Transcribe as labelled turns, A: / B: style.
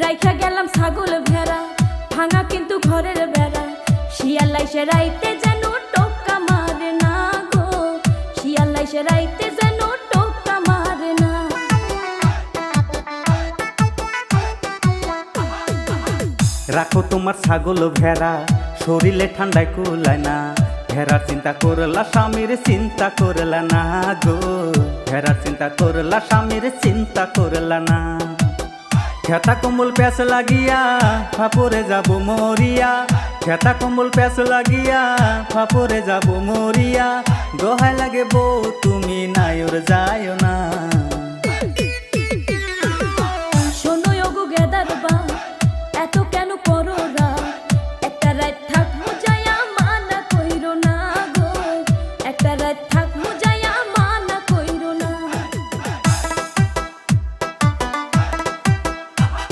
A: রাইখা গেলাম ছাগল ভেড়া, ভাঙা কিন্তু ঘরের বেড়া। শিয়াল আইসে রাইতে যেন টোকা মারে না গো, শিয়াল আইসে রাইতে যেন টোকা মারে না।
B: রাখো তোমার ছাগল ভেড়া, শরীরে ঠান্ডায় কুলায় না। ভেড়ার চিন্তা করলা স্বামীর চিন্তা করলা না গো, ভেড়ার চিন্তা করলা স্বামীর চিন্তা করলা না। খেতা কম্বল প্যাস লাগিয়া ফাপরে যাব মরিয়া, খেতা কম্বল প্যাস লাগিয়া ফাপরে যাব মরিয়া। দোহাই লাগে বউ তুমি নায়র যায় না।
A: শোনো ওগো গেদার বা,